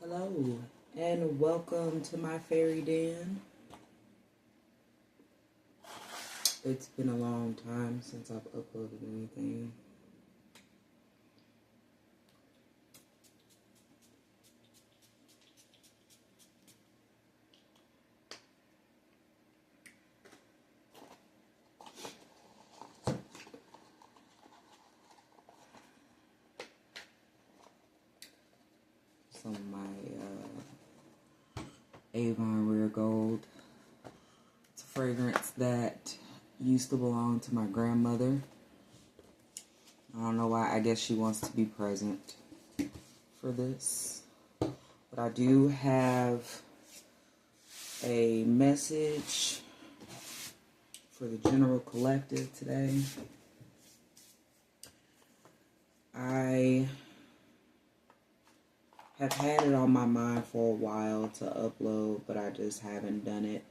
Hello, and welcome to my fairy den. It's been a long time since I've uploaded anything. Some of my Avon Rare Gold. It's a fragrance that used to belong to my grandmother. I don't know why. I guess she wants to be present for this. But I do have a message for the general collective today. I have had it on my mind for a while to upload, but I just haven't done it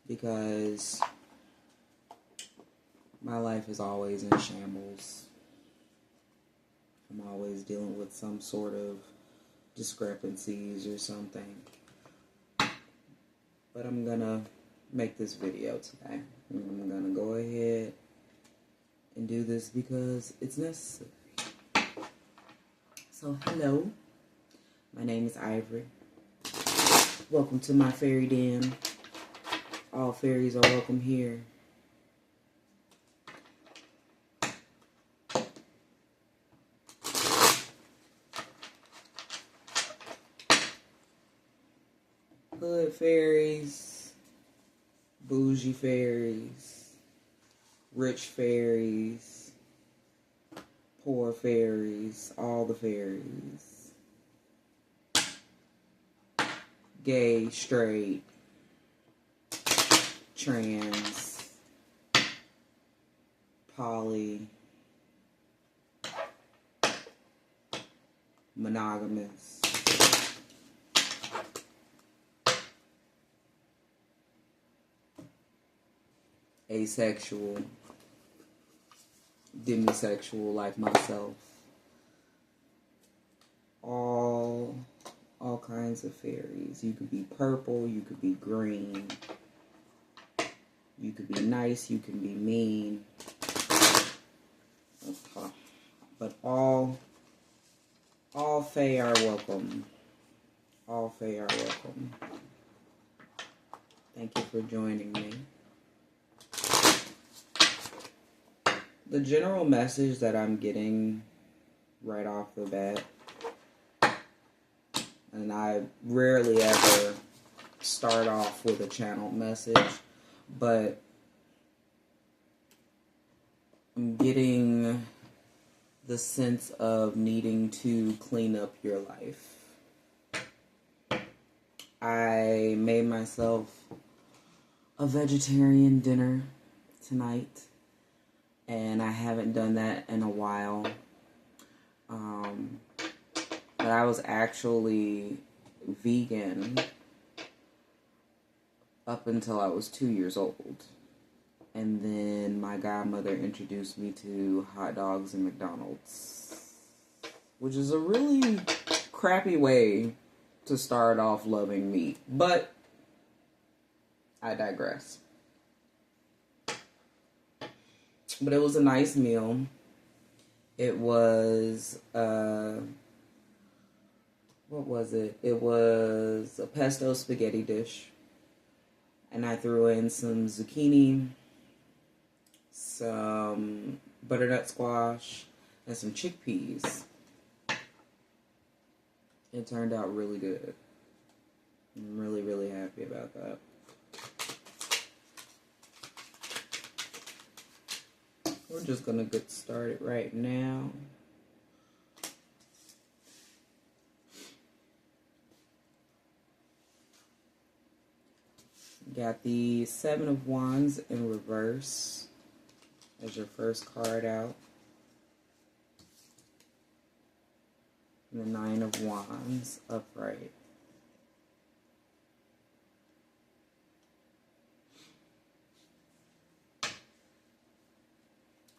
because my life is always in shambles. I'm always dealing with some sort of discrepancies or something. But I'm gonna make this video today. I'm gonna go ahead and do this because it's necessary. So, hello, my name is Ivory. Welcome to my fairy den. All fairies are welcome here. Hood fairies, bougie fairies, rich fairies, poor fairies, all the fairies, gay, straight, trans, poly, monogamous, asexual, demisexual like myself, all kinds of fairies. You could be purple, you could be green, you could be nice, you can be mean, but all fae are welcome. All fae are welcome. Thank you for joining me. The general message that I'm getting right off the bat, and I rarely ever start off with a channel message, but I'm getting the sense of needing to clean up your life. I made myself a vegetarian dinner tonight, and I haven't done that in a while. But I was actually vegan up until I was 2 years old. And then my godmother introduced me to hot dogs and McDonald's, which is a really crappy way to start off loving meat. But I digress. But it was a nice meal. It was, what was it? It was a pesto spaghetti dish. And I threw in some zucchini, some butternut squash, and some chickpeas. It turned out really good. I'm really, really happy about that. We're just gonna get started right now. Got the Seven of Wands in reverse as your first card out. And the Nine of Wands upright.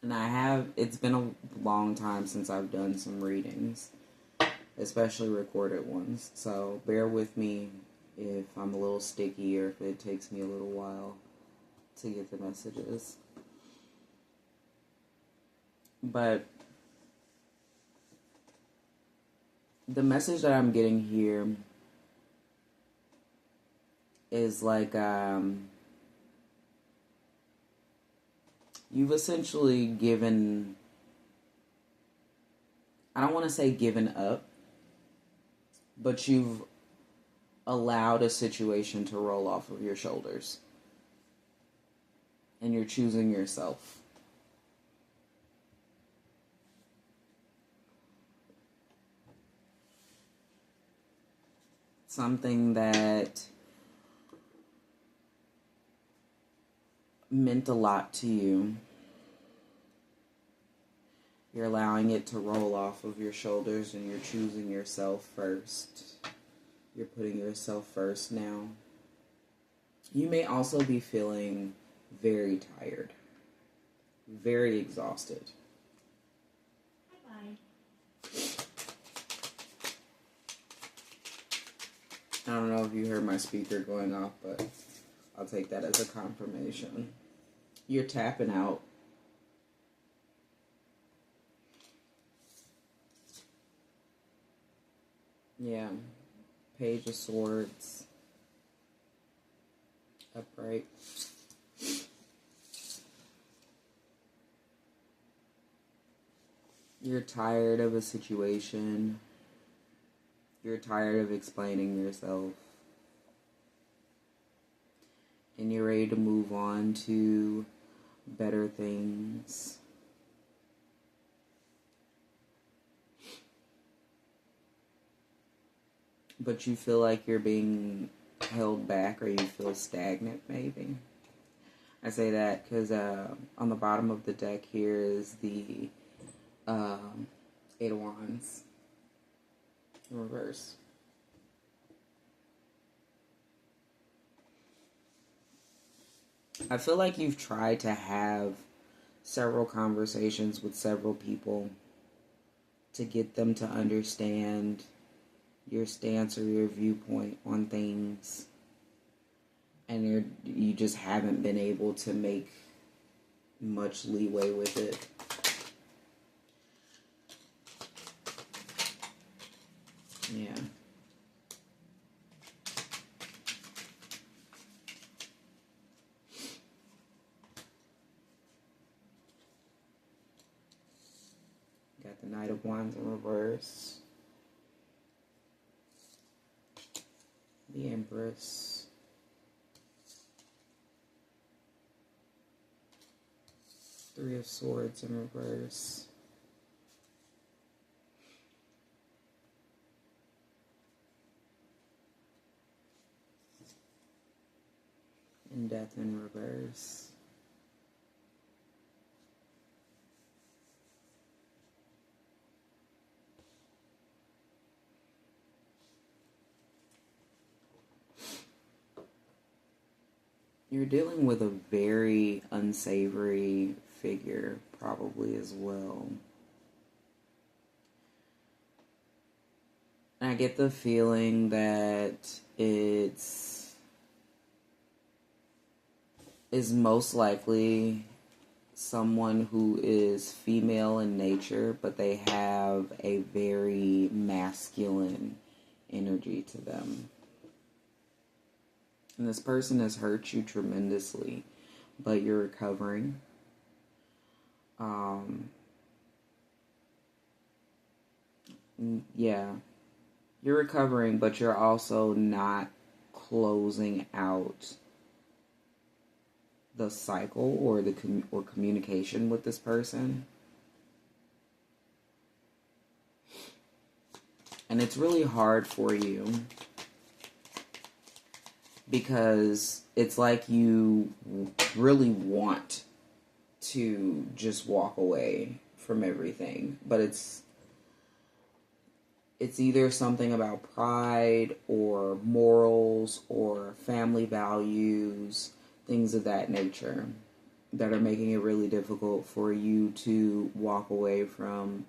And it's been a long time since I've done some readings. especially recorded ones. So bear with me if I'm a little sticky or if it takes me a little while to get the messages. But the message that I'm getting here is like you've essentially given, I don't want to say given up, but you've allowed a situation to roll off of your shoulders. And you're choosing yourself. Something that meant a lot to you, you're allowing it to roll off of your shoulders and you're choosing yourself first. You're putting yourself first now. You may also be feeling very tired, very exhausted. Bye-bye. I don't know if you heard my speaker going off, but I'll take that as a confirmation. You're tapping out. Yeah. Page of Swords. Upright. You're tired of a situation. You're tired of explaining yourself. And you're ready to move on to better things. But you feel like you're being held back, or you feel stagnant, maybe. I say that because on the bottom of the deck here is the Eight of Wands in reverse. I feel like you've tried to have several conversations with several people to get them to understand your stance or your viewpoint on things, and you just haven't been able to make much leeway with it. Yeah. Got the Knight of Wands in reverse. The Empress. Three of Swords in reverse. And Death in reverse. You're dealing with a very unsavory figure, probably as well. I get the feeling that it's is most likely someone who is female in nature, but they have a very masculine energy to them. And this person has hurt you tremendously, but you're recovering. Yeah. You're recovering, but you're also not closing out the cycle or the communication with this person. And it's really hard for you because it's like you really want to just walk away from everything, but it's either something about pride or morals or family values, things of that nature, that are making it really difficult for you to walk away from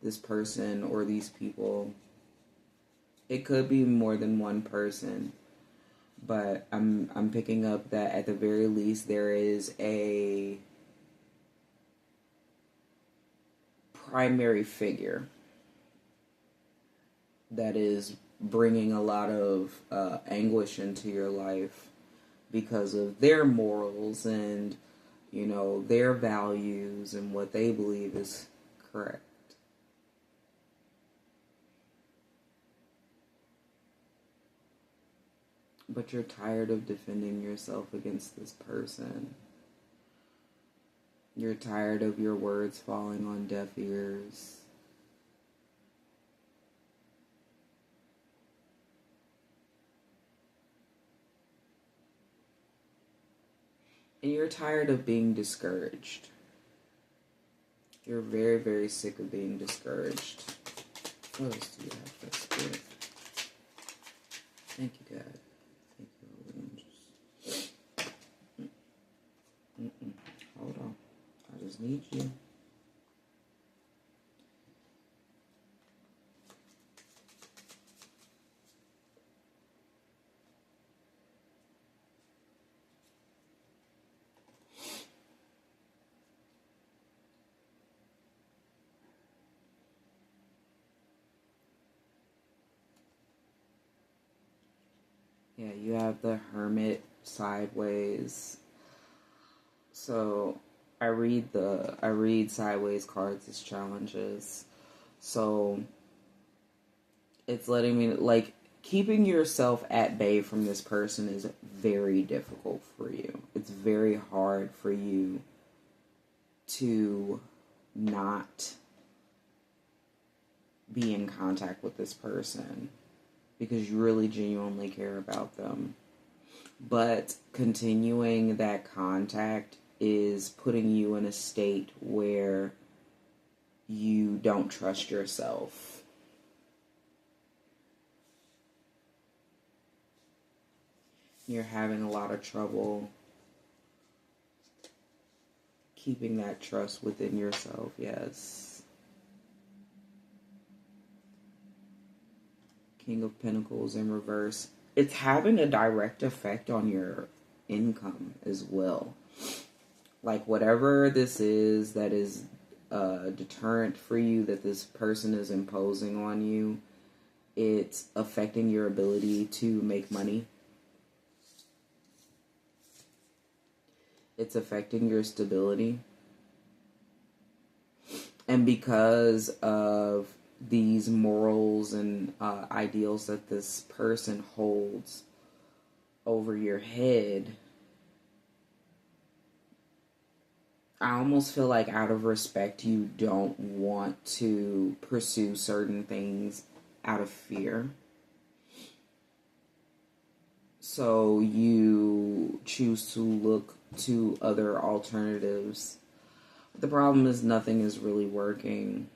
this person or these people. It could be more than one person, but I'm picking up that at the very least there is a primary figure that is bringing a lot of anguish into your life because of their morals and, you know, their values and what they believe is correct. But you're tired of defending yourself against this person. You're tired of your words falling on deaf ears. And you're tired of being discouraged. You're very, very sick of being discouraged. What else do you have for spirit? Thank you, God. Thank you, angels. Hold on. I just need you. Yeah, you have the Hermit sideways. So I read sideways cards as challenges. So it's letting me, like, keeping yourself at bay from this person is very difficult for you. It's very hard for you to not be in contact with this person because you really genuinely care about them. But continuing that contact is putting you in a state where you don't trust yourself. You're having a lot of trouble keeping that trust within yourself, yes. King of Pentacles in reverse. It's having a direct effect on your income as well. Like, whatever this is that is a deterrent for you that this person is imposing on you, it's affecting your ability to make money. It's affecting your stability. And because of these morals and ideals that this person holds over your head, I almost feel like out of respect you don't want to pursue certain things out of fear. So you choose to look to other alternatives. The problem is nothing is really working.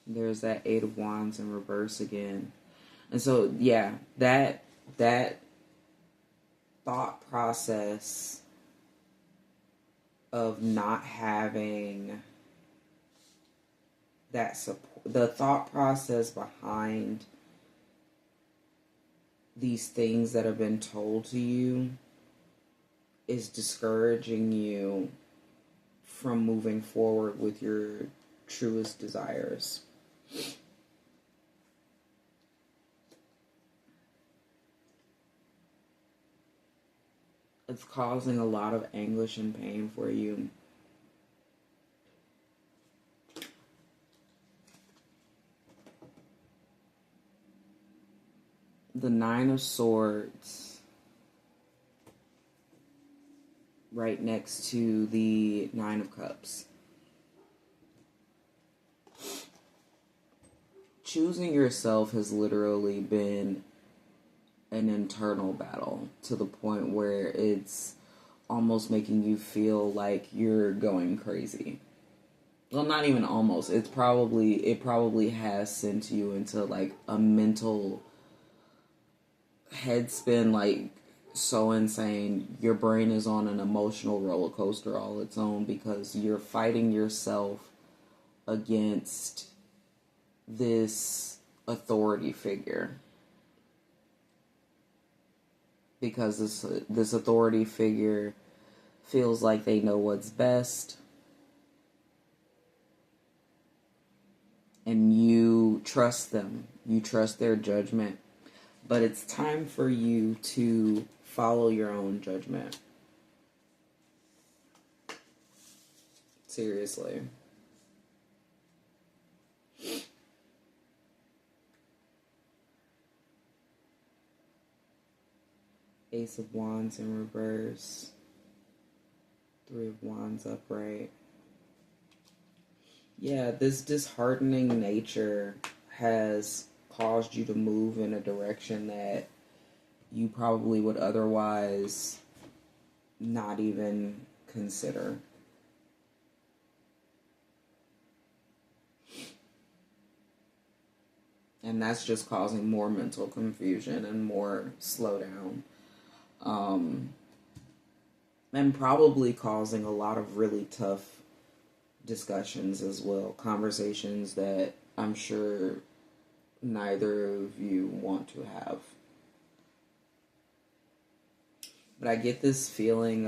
There's that Eight of Wands in reverse again. And so, yeah, that thought process of not having that support, the thought process behind these things that have been told to you is discouraging you from moving forward with your truest desires. It's causing a lot of anguish and pain for you. The Nine of Swords right next to the Nine of Cups. Choosing yourself has literally been an internal battle to the point where it's almost making you feel like you're going crazy. Well, not even almost. It probably has sent you into like a mental head spin, like so insane. Your brain is on an emotional roller coaster all its own because you're fighting yourself against this authority figure. Because this authority figure feels like they know what's best. And you trust them. You trust their judgment. But it's time for you to follow your own judgment. Seriously. Ace of Wands in reverse. Three of Wands upright. Yeah, this disheartening nature has caused you to move in a direction that you probably would otherwise not even consider. And that's just causing more mental confusion and more slowdown. And probably causing a lot of really tough discussions as well. Conversations that I'm sure neither of you want to have. But I get this feeling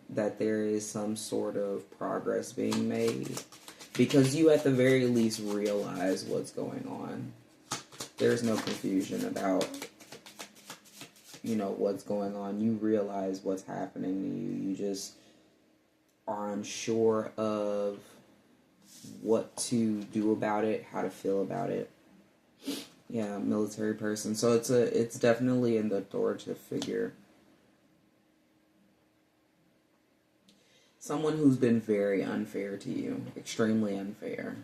that there is some sort of progress being made. Because you at the very least realize what's going on. There's no confusion about, what's going on. You realize what's happening to you. You just are unsure of what to do about it, how to feel about it. Yeah, military person. So it's definitely an authoritative figure. Someone who's been very unfair to you. Extremely unfair.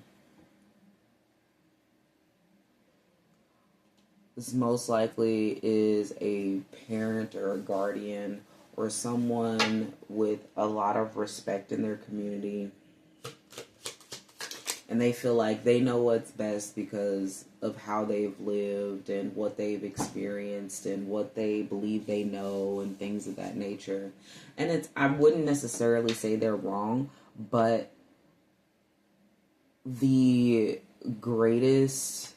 This most likely is a parent or a guardian or someone with a lot of respect in their community. And they feel like they know what's best because of how they've lived and what they've experienced and what they believe they know and things of that nature. And I wouldn't necessarily say they're wrong, but the greatest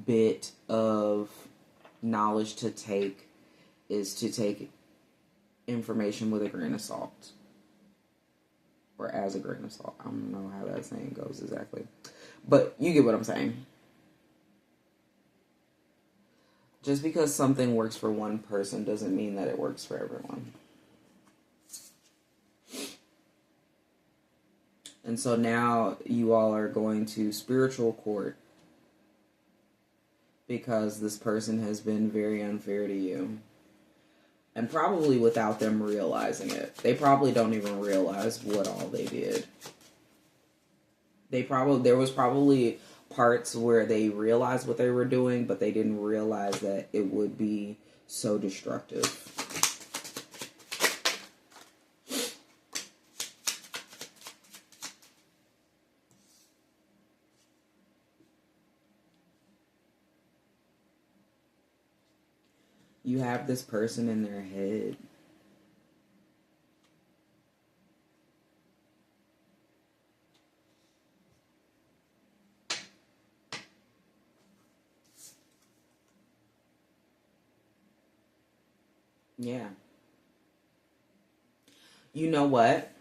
bit of knowledge to take is to take information with a grain of salt. Or as a grain of salt. I don't know how that saying goes exactly. But you get what I'm saying. Just because something works for one person doesn't mean that it works for everyone. And so now you all are going to spiritual court because this person has been very unfair to you. And probably without them realizing it. They probably don't even realize what all they did. There was probably parts where they realized what they were doing, but they didn't realize that it would be so destructive. You have this person in their head. Yeah. You know what?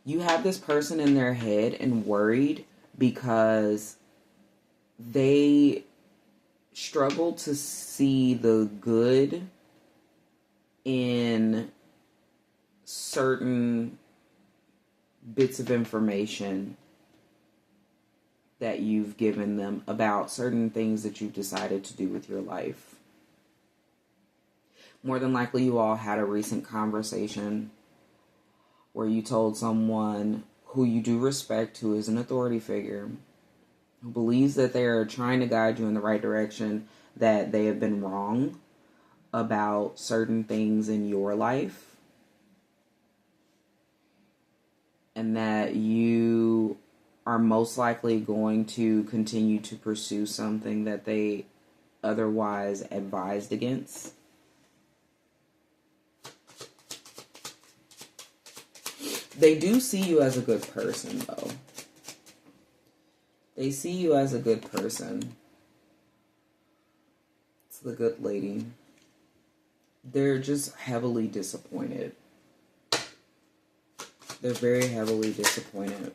You have this person in their head and worried because they struggle to see the good in certain bits of information that you've given them about certain things that you've decided to do with your life. More than likely, you all had a recent conversation where you told someone who you do respect, who is an authority figure, who believes that they're trying to guide you in the right direction, that they have been wrong about certain things in your life, and that you are most likely going to continue to pursue something that they otherwise advised against. They do see you as a good person, though. They see you as a good person. It's the good lady. They're just heavily disappointed. They're very heavily disappointed.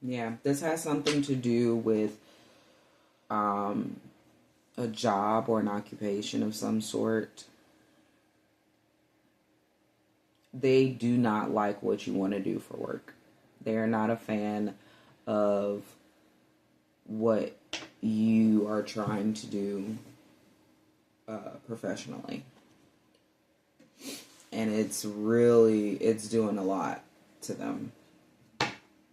Yeah, this has something to do with a job or an occupation of some sort. They do not like what you want to do for work. They are not a fan of what you are trying to do professionally. And it's doing a lot to them.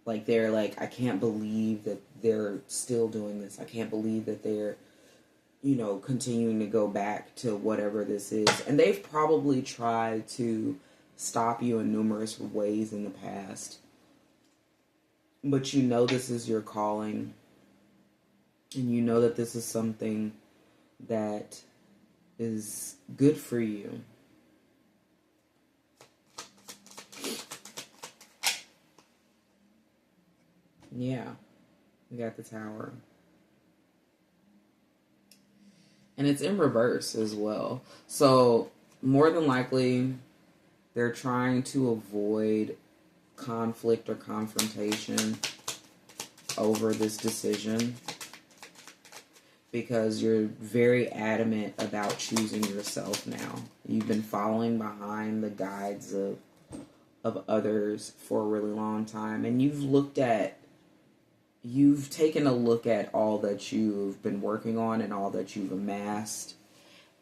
Like, they're like, I can't believe that they're still doing this. I can't believe that they're, continuing to go back to whatever this is. And they've probably tried to stop you in numerous ways in the past. But this is your calling. And that this is something that is good for you. Yeah, we got the Tower. And it's in reverse as well. So, more than likely, they're trying to avoid conflict or confrontation over this decision. Because you're very adamant about choosing yourself now. You've been following behind the guides of others for a really long time. And you've taken a look at all that you've been working on and all that you've amassed,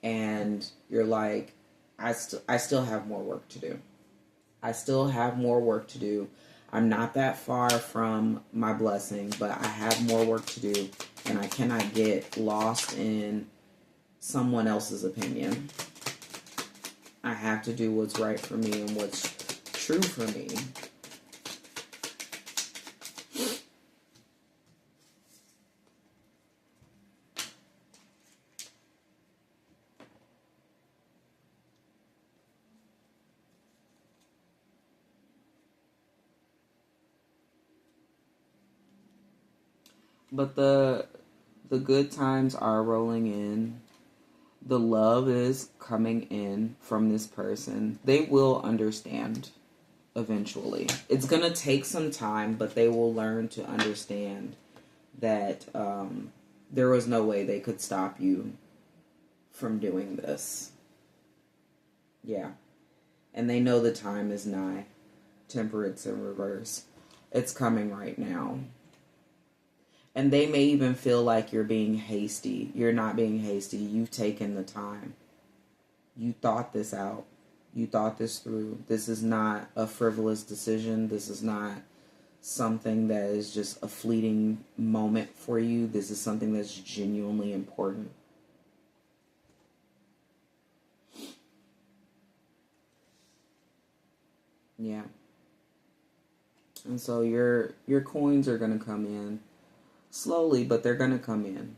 and you're like, I still have more work to do. I still have more work to do. I'm not that far from my blessing, but I have more work to do, and I cannot get lost in someone else's opinion. I have to do what's right for me and what's true for me. But the good times are rolling in. The love is coming in from this person. They will understand eventually. It's going to take some time, but they will learn to understand that there was no way they could stop you from doing this. Yeah. And they know the time is nigh. Temperance in reverse. It's coming right now. And they may even feel like you're being hasty. You're not being hasty. You've taken the time. You thought this out. You thought this through. This is not a frivolous decision. This is not something that is just a fleeting moment for you. This is something that's genuinely important. Yeah. And so your coins are going to come in. Slowly, but they're going to come in.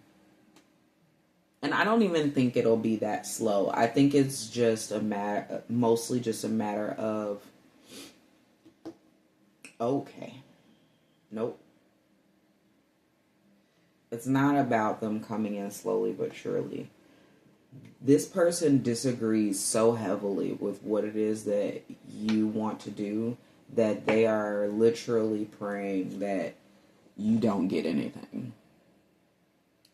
And I don't even think it'll be that slow. I think it's just mostly just a matter of, okay, nope. It's not about them coming in slowly but surely. This person disagrees so heavily with what it is that you want to do that they are literally praying that you don't get anything.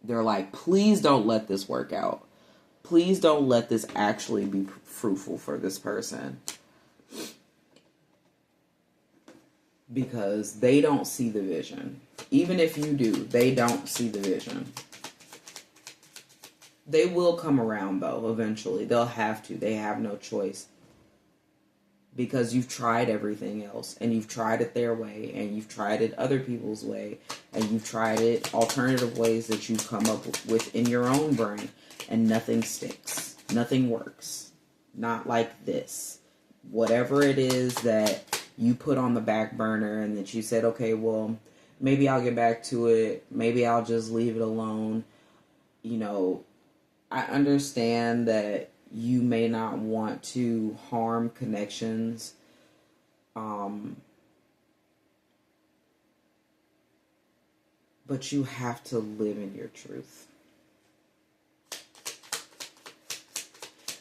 They're like, please don't let this work out. Please don't let this actually be fruitful for this person. Because they don't see the vision. Even if you do, they don't see the vision. They will come around, though, eventually. They'll have to. They have no choice. Because you've tried everything else, and you've tried it their way, and you've tried it other people's way, and you've tried it alternative ways that you've come up with in your own brain, and nothing sticks. Nothing works. Not like this. Whatever it is that you put on the back burner and that you said, okay, well, Maybe I'll get back to it. Maybe I'll just leave it alone. I understand that you may not want to harm connections. But you have to live in your truth.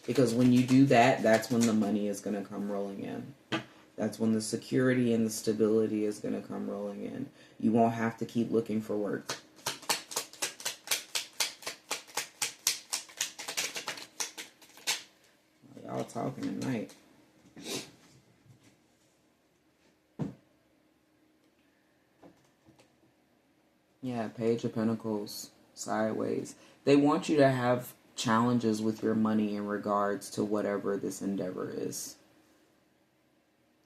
Because when you do that, that's when the money is going to come rolling in. That's when the security and the stability is going to come rolling in. You won't have to keep looking for work. Y'all talking tonight. Yeah, Page of Pentacles, sideways. They want you to have challenges with your money in regards to whatever this endeavor is,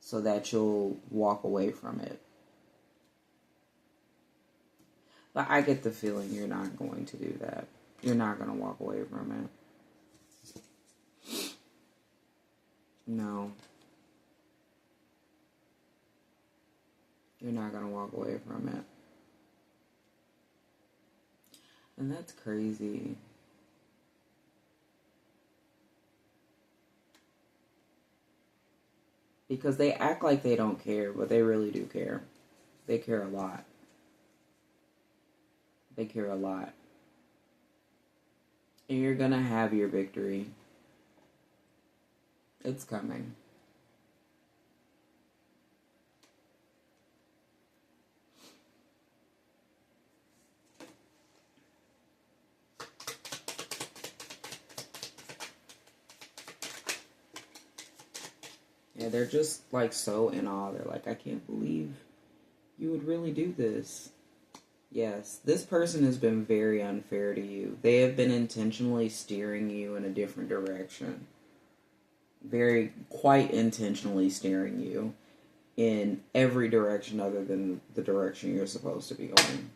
so that you'll walk away from it. But I get the feeling you're not going to do that. You're not going to walk away from it. No. You're not going to walk away from it. And that's crazy. Because they act like they don't care, but they really do care. They care a lot. They care a lot. And you're going to have your victory. It's coming. Yeah, they're just like so in awe. They're like, I can't believe you would really do this. Yes, this person has been very unfair to you. They have been intentionally steering you in a different direction. Quite intentionally steering you in every direction other than the direction you're supposed to be going.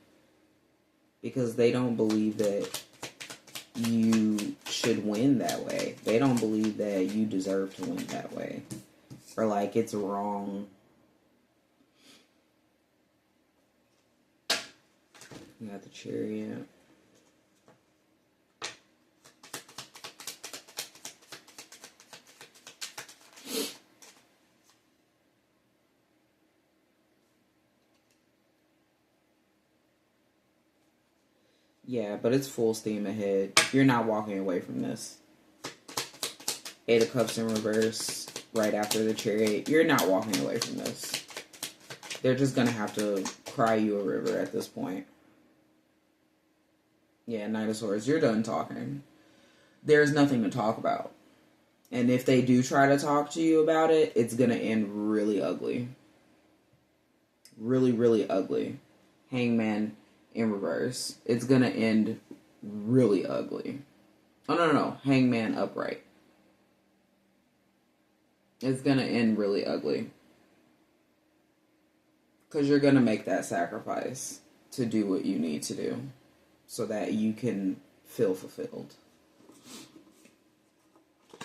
Because they don't believe that you should win that way. They don't believe that you deserve to win that way. Or like it's wrong. You got the Chariot. Yeah, but it's full steam ahead. You're not walking away from this. Eight of Cups in reverse right after the Chariot. You're not walking away from this. They're just going to have to cry you a river at this point. Yeah, Knight of Swords. You're done talking. There's nothing to talk about. And if they do try to talk to you about it, it's going to end really ugly. Really, really ugly. Hangman in reverse. It's going to end really ugly. Oh, no. Hangman upright. It's going to end really ugly. Because you're going to make that sacrifice to do what you need to do so that you can feel fulfilled.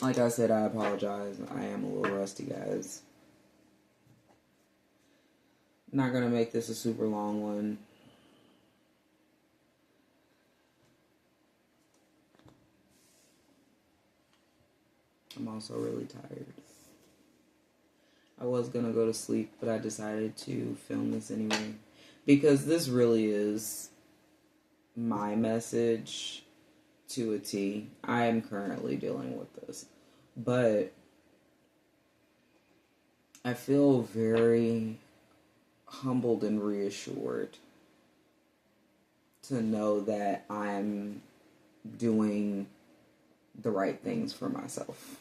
Like I said, I apologize. I am a little rusty, guys. Not going to make this a super long one. I'm also really tired. I was going to go to sleep, but I decided to film this anyway. Because this really is my message to a T. I am currently dealing with this. But I feel very humbled and reassured to know that I'm doing the right things for myself.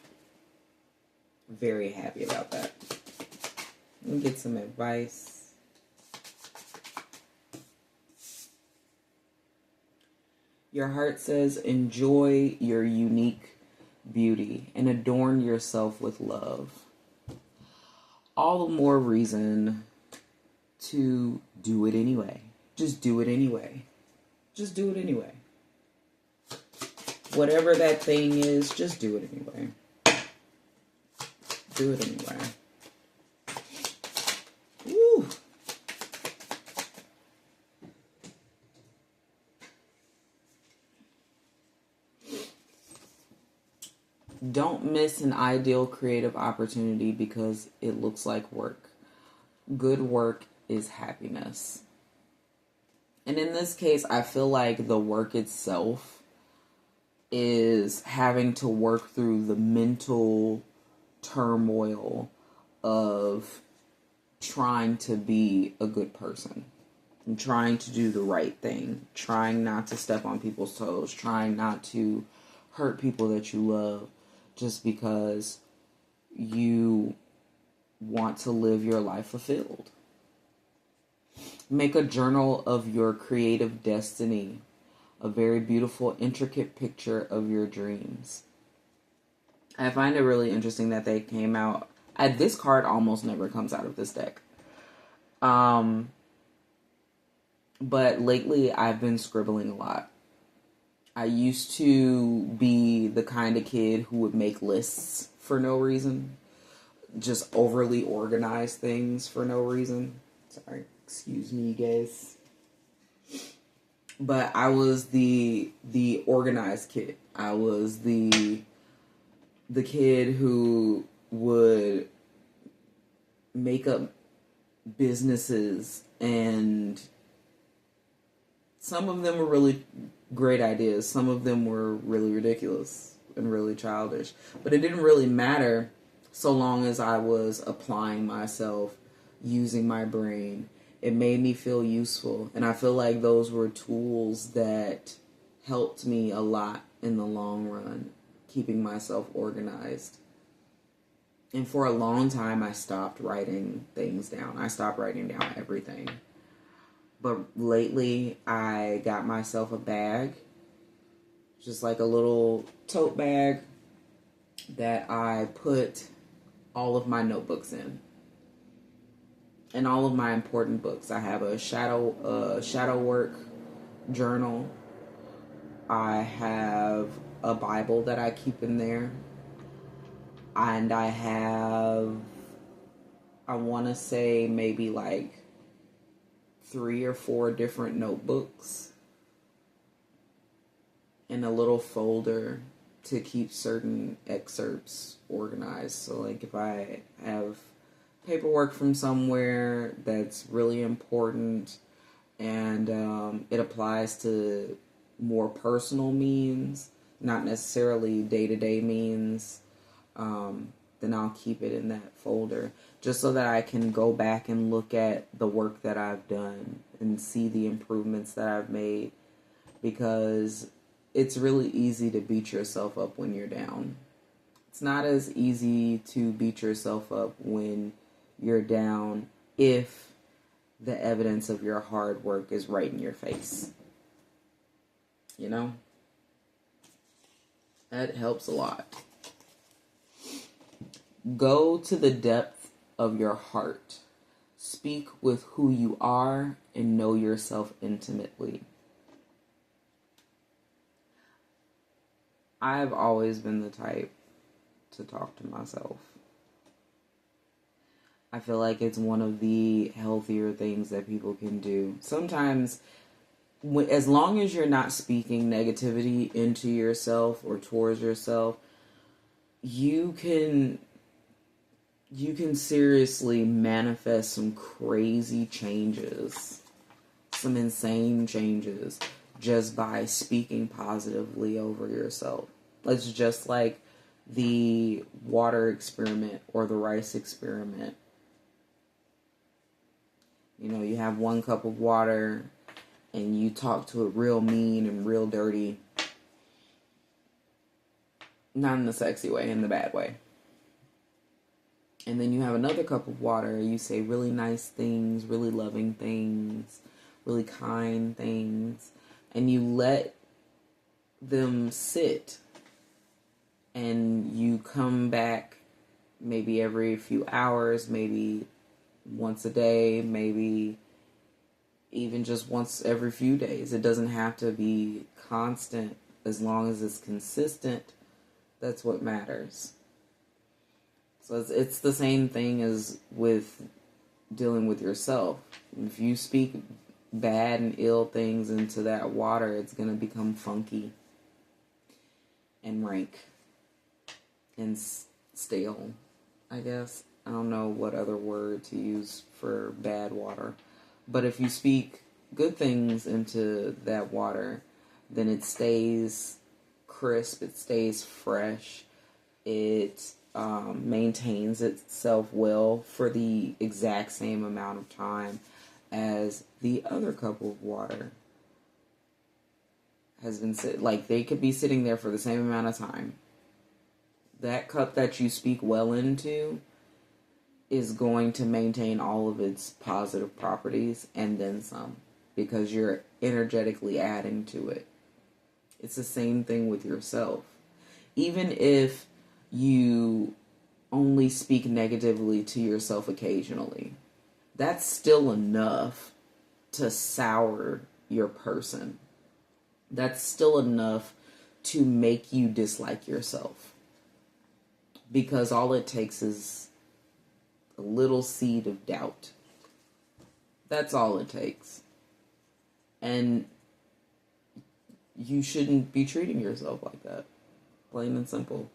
Very happy about that. Let me get some advice. Your heart says, enjoy your unique beauty and adorn yourself with love. All the more reason to do it anyway. Just do it anyway. Just do it anyway. Whatever that thing is, just do it anyway. Do it anyway. Woo! Don't miss an ideal creative opportunity because it looks like work. Good work is happiness. And in this case, I feel like the work itself is having to work through the mental turmoil of trying to be a good person and trying to do the right thing, trying not to step on people's toes, trying not to hurt people that you love just because you want to live your life fulfilled. Make a journal of your creative destiny, a very beautiful, intricate picture of your dreams. I find it really interesting that they came out. This card almost never comes out of this deck. But lately I've been scribbling a lot. I used to be the kind of kid who would make lists for no reason. Just overly organize things for no reason. Sorry, excuse me, guys. But I was the organized kid. I was the kid who would make up businesses, and some of them were really great ideas. Some of them were really ridiculous and really childish. But it didn't really matter so long as I was applying myself, using my brain. It made me feel useful. And I feel like those were tools that helped me a lot in the long run, keeping myself organized. And for a long time, I stopped writing things down. I stopped writing down everything. But lately, I got myself a bag, just like a little tote bag that I put all of my notebooks in. And all of my important books. I have a shadow work journal. I have a Bible that I keep in there. And I have, I want to say maybe like 3 or 4 different notebooks in a little folder to keep certain excerpts organized. So like if I have paperwork from somewhere that's really important and it applies to more personal means, not necessarily day-to-day means, then I'll keep it in that folder just so that I can go back and look at the work that I've done and see the improvements that I've made, because it's really easy to beat yourself up when you're down. It's not as easy to beat yourself up when you're down if the evidence of your hard work is right in your face. You know? That helps a lot. Go to the depth of your heart. Speak with who you are and know yourself intimately. I've always been the type to talk to myself. I feel like it's one of the healthier things that people can do. Sometimes, as long as you're not speaking negativity into yourself or towards yourself, you can seriously manifest some crazy changes, some insane changes, just by speaking positively over yourself. It's just like the water experiment or the rice experiment. You know, you have 1 cup of water and you talk to it real mean and real dirty. Not in the sexy way, in the bad way. And then you have another cup of water, you say really nice things, really loving things, really kind things, and you let them sit. And you come back maybe every few hours, maybe once a day, maybe even just once every few days. It doesn't have to be constant. As long as it's consistent, that's what matters. So it's the same thing as with dealing with yourself. If you speak bad and ill things into that water, it's going to become funky and rank. and stale, I guess. I don't know what other word to use for bad water. But if you speak good things into that water, then it stays crisp, it stays fresh, it maintains itself well for the exact same amount of time as the other cup of water has been like they could be sitting there for the same amount of time. That cup that you speak well into is going to maintain all of its positive properties and then some, because you're energetically adding to it. It's the same thing with yourself. Even if you only speak negatively to yourself occasionally, that's still enough to sour your person. That's still enough to make you dislike yourself. Because all it takes is a little seed of doubt. That's all it takes. And you shouldn't be treating yourself like that. Plain and simple.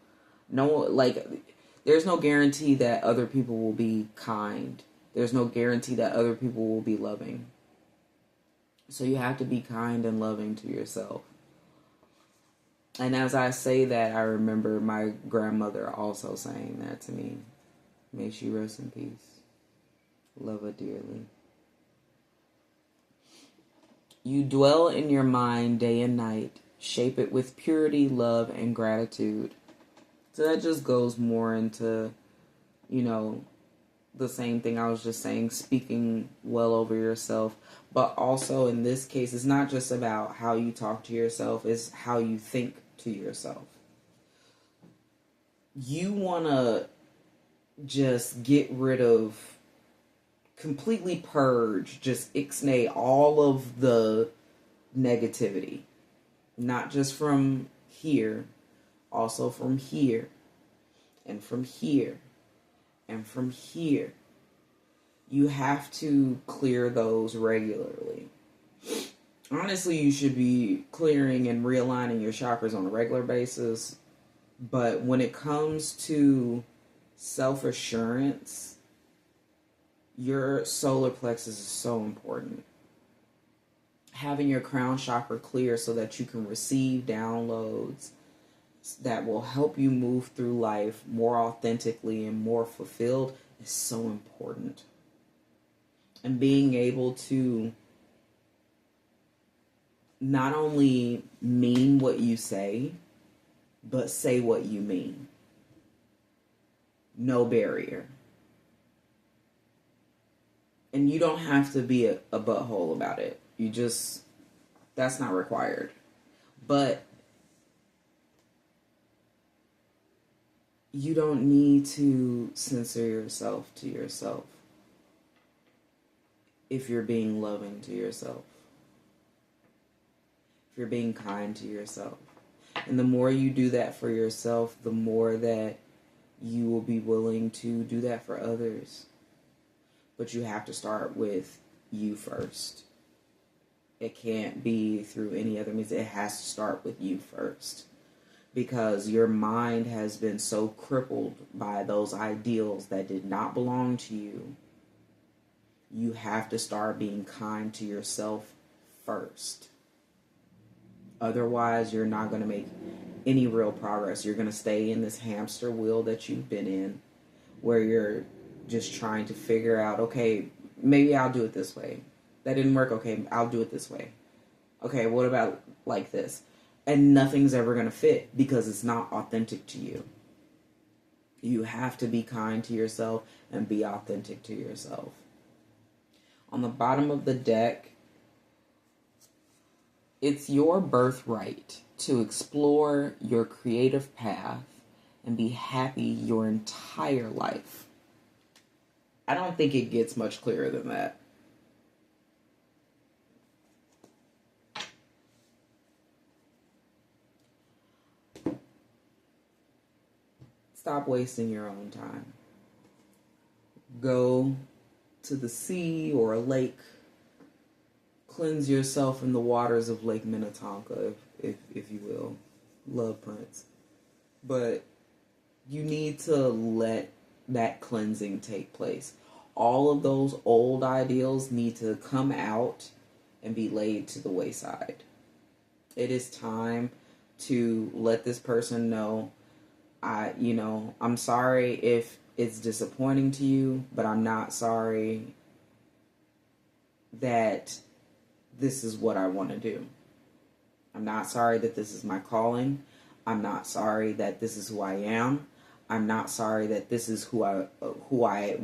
There's no guarantee that other people will be kind. There's no guarantee that other people will be loving. So you have to be kind and loving to yourself. And as I say that, I remember my grandmother also saying that to me. May she rest in peace. Love her dearly. You dwell in your mind day and night. Shape it with purity, love, and gratitude. So that just goes more into, the same thing I was just saying, speaking well over yourself. But also in this case, it's not just about how you talk to yourself, it's how you think to yourself. You want to just get rid of, completely purge, just ixnay all of the negativity. Not just from here, also from here, and from here, and from here. You have to clear those regularly. Honestly, you should be clearing and realigning your chakras on a regular basis. But when it comes to self-assurance, your solar plexus is so important. Having your crown chakra clear so that you can receive downloads that will help you move through life more authentically and more fulfilled is so important. And being able to not only mean what you say, but say what you mean. No barrier. And you don't have to be a butthole about it. That's not required. But you don't need to censor yourself to yourself if you're being loving to yourself. If you're being kind to yourself. And the more you do that for yourself, the more that you will be willing to do that for others. But you have to start with you first. It can't be through any other means. It has to start with you first. Because your mind has been so crippled by those ideals that did not belong to you. You have to start being kind to yourself first. Otherwise, you're not going to make any real progress. You're going to stay in this hamster wheel that you've been in, where you're just trying to figure out, okay, maybe I'll do it this way. That didn't work. Okay, I'll do it this way. Okay, what about like this? And nothing's ever going to fit because it's not authentic to you. You have to be kind to yourself and be authentic to yourself. On the bottom of the deck, it's your birthright to explore your creative path and be happy your entire life. I don't think it gets much clearer than that. Stop wasting your own time. Go to the sea or a lake. Cleanse yourself in the waters of Lake Minnetonka, if you will. Love Prince. But You need to let that cleansing take place. All of those old ideals need to come out and be laid to the wayside. It is time to let this person know, I'm sorry if it's disappointing to you, but I'm not sorry that this is what I want to do. I'm not sorry that this is my calling. I'm not sorry that this is who I am. I'm not sorry that this is who I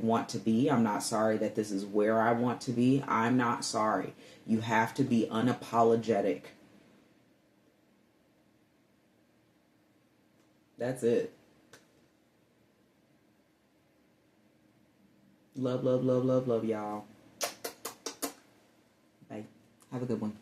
want to be. I'm not sorry that this is where I want to be. I'm not sorry. You have to be unapologetic. That's it. Love, love, love, love, love, y'all. Bye. Have a good one.